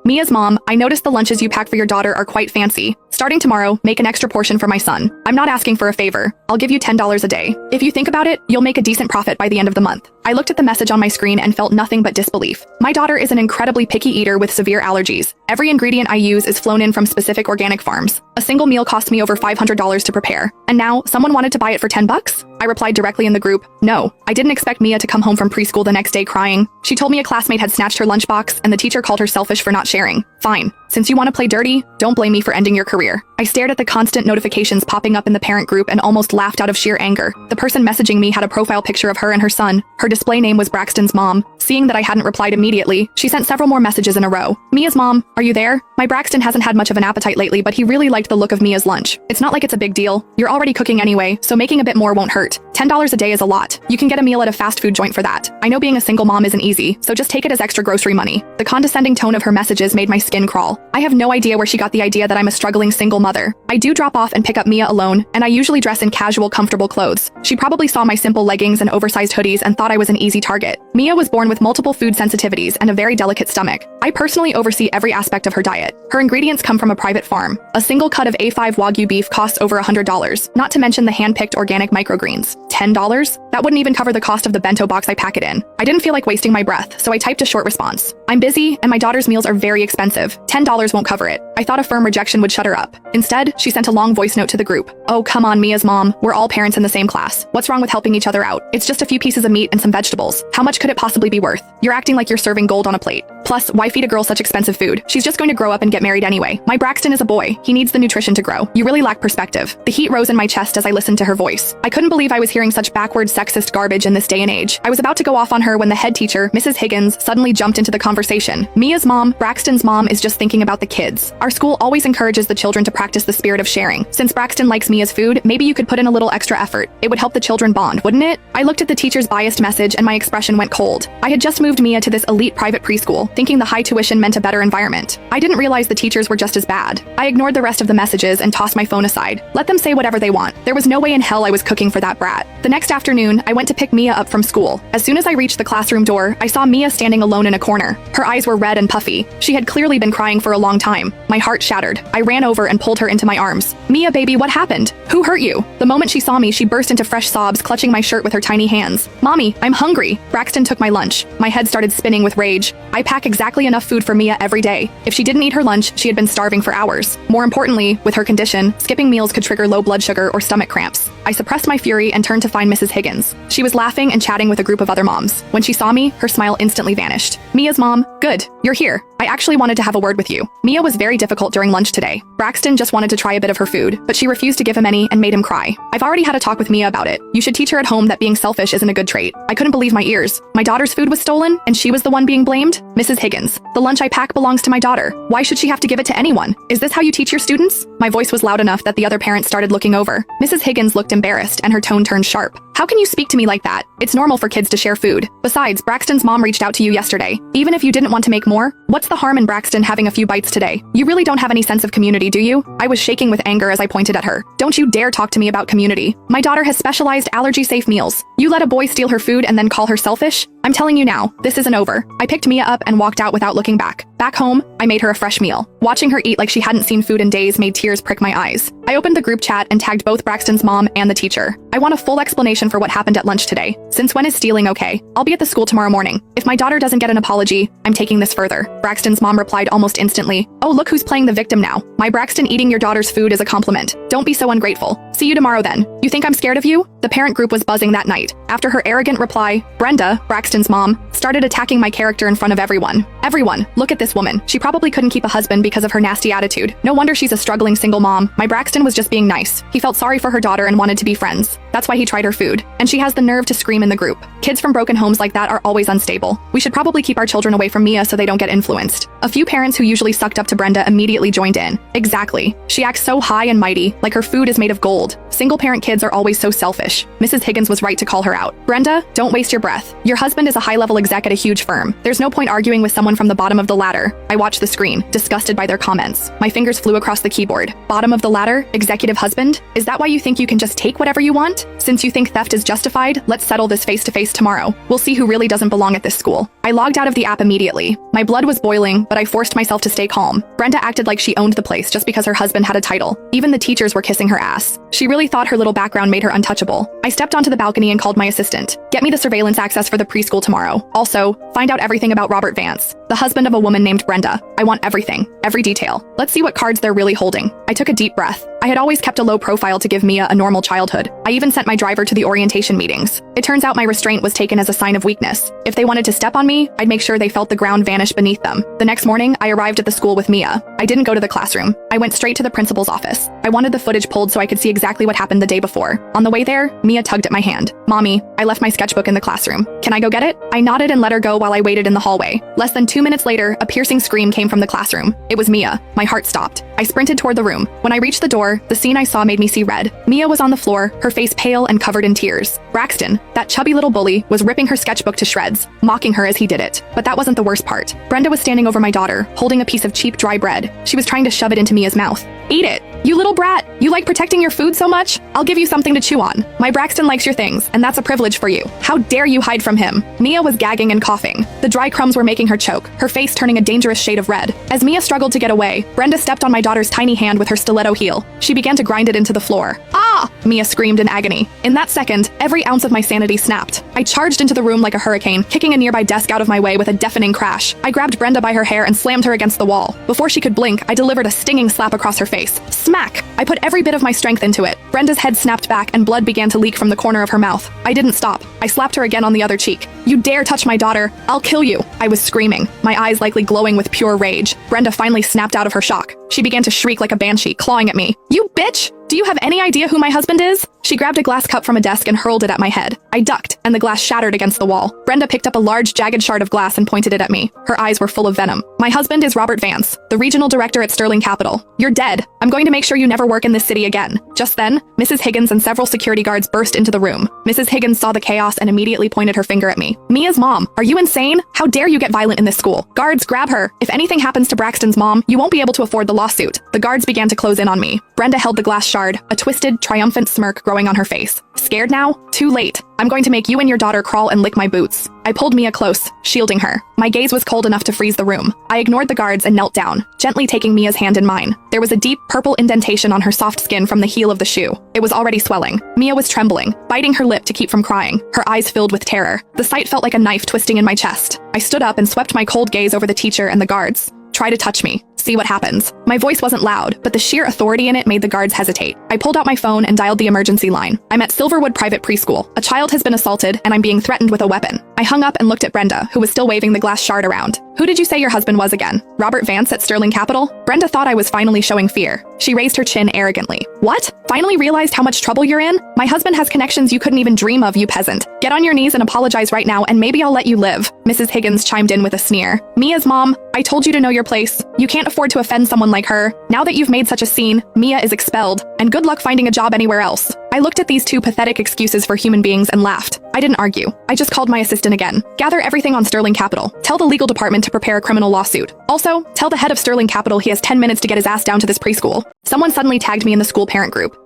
Mia's mom, I noticed the lunches you pack for your daughter are quite fancy. Starting tomorrow, make an extra portion for my son. I'm not asking for a favor. I'll give you $10 a day. If you think about it, you'll make a decent profit by the end of the month. I looked at the message on my screen and felt nothing but disbelief. My daughter is an incredibly picky eater with severe allergies. Every ingredient I use is flown in from specific organic farms. A single meal cost me over $500 to prepare. And now, someone wanted to buy it for $10? I replied directly in the group, no. I didn't expect Mia to come home from preschool the next day crying. She told me a classmate had snatched her lunchbox and the teacher called her selfish for not sharing. Fine. Since you want to play dirty, don't blame me for ending your career. I stared at the constant notifications popping up in the parent group and almost laughed out of sheer anger. The person messaging me had a profile picture of her and her son. Her display name was Braxton's mom. Seeing that I hadn't replied immediately, she sent several more messages in a row. Mia's mom, are you there? My Braxton hasn't had much of an appetite lately, but he really liked the look of Mia's lunch. It's not like it's a big deal. You're already cooking anyway, so making a bit more won't hurt. $10 a day is a lot. You can get a meal at a fast food joint for that. I know being a single mom isn't easy, so just take it as extra grocery money. The condescending tone of her messages made my skin crawl. I have no idea where she got the idea that I'm a struggling single mother. I do drop off and pick up Mia alone, and I usually dress in casual, comfortable clothes. She probably saw my simple leggings and oversized hoodies and thought I was an easy target. Mia was born with multiple food sensitivities and a very delicate stomach. I personally oversee every aspect of her diet. Her ingredients come from a private farm. A single cut of A5 Wagyu beef costs over $100, not to mention the hand-picked organic microgreens. $10? That wouldn't even cover the cost of the bento box I pack it in. I didn't feel like wasting my breath, so I typed a short response. I'm busy, and my daughter's meals are very expensive. $10 won't cover it. I thought a firm rejection would shut her up. Instead, she sent a long voice note to the group. Oh, come on, Mia's mom. We're all parents in the same class. What's wrong with helping each other out? It's just a few pieces of meat and some vegetables. How much could it possibly be worth? You're acting like you're serving gold on a plate. Plus, why feed a girl such expensive food? She's just going to grow up and get married anyway. My Braxton is a boy. He needs the nutrition to grow. You really lack perspective. The heat rose in my chest as I listened to her voice. I couldn't believe I was hearing such backward, sexist garbage in this day and age. I was about to go off on her when the head teacher, Mrs. Higgins, suddenly jumped into the conversation. Mia's mom, Braxton's mom, is just thinking about the kids. Our school always encourages the children to practice the spirit of sharing. Since Braxton likes Mia's food, maybe you could put in a little extra effort. It would help the children bond, wouldn't it? I looked at the teacher's biased message and my expression went cold. I had just moved Mia to this elite private preschool, thinking the high tuition meant a better environment. I didn't realize the teachers were just as bad. I ignored the rest of the messages and tossed my phone aside. Let them say whatever they want. There was no way in hell I was cooking for that brat. The next afternoon, I went to pick Mia up from school. As soon as I reached the classroom door, I saw Mia standing alone in a corner. Her eyes were red and puffy. She had clearly been crying for a long time. My heart shattered. I ran over and pulled her into my arms. Mia, baby, what happened? Who hurt you? The moment she saw me, she burst into fresh sobs, clutching my shirt with her tiny hands. Mommy, I'm hungry. Braxton took my lunch. My head started spinning with rage. I pack exactly enough food for Mia every day. If she didn't eat her lunch, she had been starving for hours. More importantly, with her condition, skipping meals could trigger low blood sugar or stomach cramps. I suppressed my fury and turned to find Mrs. Higgins. She was laughing and chatting with a group of other moms. When she saw me, her smile instantly vanished. Mia's mom, good, you're here. I actually wanted to have a word with you. Mia was very difficult during lunch today. Braxton just wanted to try a bit of her food, but she refused to give him any and made him cry. I've already had a talk with Mia about it. You should teach her at home that being selfish isn't a good trait. I couldn't believe my ears. My daughter's food was stolen, and she was the one being blamed? Mrs. Higgins, the lunch I pack belongs to my daughter. Why should she have to give it to anyone? Is this how you teach your students? My voice was loud enough that the other parents started looking over. Mrs. Higgins looked embarrassed, and her tone turned sharp. How can you speak to me like that? It's normal for kids to share food. Besides, Braxton's mom reached out to you yesterday. Even if you didn't want to make more, what's the harm in Braxton having a few bites today? You really don't have any sense of community, do you? I was shaking with anger as I pointed at her. Don't you dare talk to me about community. My daughter has specialized allergy-safe meals. You let a boy steal her food and then call her selfish? I'm telling you now, this isn't over. I picked Mia up and walked out without looking back. Back home, I made her a fresh meal. Watching her eat like she hadn't seen food in days made tears prick my eyes. I opened the group chat and tagged both Braxton's mom and the teacher. I want a full explanation for what happened at lunch today. Since when is stealing okay? I'll be at the school tomorrow morning. If my daughter doesn't get an apology, I'm taking this further. Braxton's mom replied almost instantly. Oh, look who's playing the victim now. My Braxton eating your daughter's food is a compliment. Don't be so ungrateful. See you tomorrow then. You think I'm scared of you? The parent group was buzzing that night. After her arrogant reply, Brenda, Braxton's mom, started attacking my character in front of everyone. Everyone, look at this woman. She probably couldn't keep a husband because of her nasty attitude. No wonder she's a struggling single mom. My Braxton was just being nice. He felt sorry for her daughter and wanted to be friends. That's why he tried her food. And she has the nerve to scream in the group. Kids from broken homes like that are always unstable. We should probably keep our children away from Mia so they don't get influenced. A few parents who usually sucked up to Brenda immediately joined in. Exactly. She acts so high and mighty, like her food is made of gold. old. Single-parent kids are always so selfish. Mrs. Higgins was right to call her out. Brenda, don't waste your breath. Your husband is a high-level exec at a huge firm. There's no point arguing with someone from the bottom of the ladder. I watched the screen, disgusted by their comments. My fingers flew across the keyboard. Bottom of the ladder? Executive husband? Is that why you think you can just take whatever you want? Since you think theft is justified, let's settle this face-to-face tomorrow. We'll see who really doesn't belong at this school. I logged out of the app immediately. My blood was boiling, but I forced myself to stay calm. Brenda acted like she owned the place just because her husband had a title. Even the teachers were kissing her ass. She really thought her little background made her untouchable. I stepped onto the balcony and called my assistant. Get me the surveillance access for the preschool tomorrow. Also, find out everything about Robert Vance, the husband of a woman named Brenda. I want everything, every detail. Let's see what cards they're really holding. I took a deep breath. I had always kept a low profile to give Mia a normal childhood. I even sent my driver to the orientation meetings. It turns out my restraint was taken as a sign of weakness. If they wanted to step on me, I'd make sure they felt the ground vanish beneath them. The next morning, I arrived at the school with Mia. I didn't go to the classroom. I went straight to the principal's office. I wanted the footage pulled so I could see exactly what happened the day before. On the way there, Mia tugged at my hand. Mommy, I left my sketchbook in the classroom. Can I go get it? I nodded and let her go while I waited in the hallway. Less than 2 minutes later, a piercing scream came from the classroom. It was Mia. My heart stopped. I sprinted toward the room. When I reached the door, the scene I saw made me see red. Mia was on the floor, her face pale and covered in tears. Braxton, that chubby little bully, was ripping her sketchbook to shreds, mocking her as he did it. But that wasn't the worst part. Brenda was standing over my daughter, holding a piece of cheap dry bread. She was trying to shove it into Mia's mouth. Eat it! You little brat! You like protecting your food so much? I'll give you something to chew on. My Braxton likes your things, and that's a privilege for you. How dare you hide from him? Mia was gagging and coughing. The dry crumbs were making her choke, her face turning a dangerous shade of red. As Mia struggled to get away, Brenda stepped on my daughter's tiny hand with her stiletto heel. She began to grind it into the floor. Ah! Mia screamed in agony. In that second, every ounce of my sanity snapped. I charged into the room like a hurricane, kicking a nearby desk out of my way with a deafening crash. I grabbed Brenda by her hair and slammed her against the wall. Before she could blink, I delivered a stinging slap across her face. Smack! I put every bit of my strength into it. Brenda's head snapped back and blood began to leak from the corner of her mouth. I didn't stop. I slapped her again on the other cheek. You dare touch my daughter, I'll kill you. I was screaming, my eyes likely glowing with pure rage. Brenda finally snapped out of her shock. She began to shriek like a banshee, clawing at me. You bitch! Do you have any idea who my husband is? She grabbed a glass cup from a desk and hurled it at my head. I ducked, and the glass shattered against the wall. Brenda picked up a large, jagged shard of glass and pointed it at me. Her eyes were full of venom. My husband is Robert Vance, the regional director at Sterling Capital. You're dead. I'm going to make sure you never work in this city again. Just then, Mrs. Higgins and several security guards burst into the room. Mrs. Higgins saw the chaos and immediately pointed her finger at me. Mia's mom, are you insane? How dare you get violent in this school? Guards, grab her. If anything happens to Braxton's mom, you won't be able to afford the lawsuit. The guards began to close in on me. Brenda held the glass shard, a twisted, triumphant smirk growing on her face. Scared now? Too late. I'm going to make you and your daughter crawl and lick my boots. I pulled Mia close, shielding her. My gaze was cold enough to freeze the room. I ignored the guards and knelt down, gently taking Mia's hand in mine. There was a deep, purple indentation on her soft skin from the heel of the shoe. It was already swelling. Mia was trembling, biting her lip to keep from crying, her eyes filled with terror. The sight felt like a knife twisting in my chest. I stood up and swept my cold gaze over the teacher and the guards. Try to touch me. See what happens. My voice wasn't loud, but the sheer authority in it made the guards hesitate. I pulled out my phone and dialed the emergency line. I'm at Silverwood Private Preschool. A child has been assaulted, and I'm being threatened with a weapon. I hung up and looked at Brenda, who was still waving the glass shard around. Who did you say your husband was again? Robert Vance at Sterling Capital? Brenda thought I was finally showing fear. She raised her chin arrogantly. What? Finally realized how much trouble you're in? My husband has connections you couldn't even dream of, you peasant. Get on your knees and apologize right now, and maybe I'll let you live. Mrs. Higgins chimed in with a sneer. Mia's mom, I told you to know your place. You can't afford to offend someone like her. Now that you've made such a scene, Mia is expelled, and good luck finding a job anywhere else. I looked at these two pathetic excuses for human beings and laughed. I didn't argue. I just called my assistant again. Gather everything on Sterling Capital. Tell the legal department to prepare a criminal lawsuit. Also, tell the head of Sterling Capital he has 10 minutes to get his ass down to this preschool. Someone suddenly tagged me in the school parent group.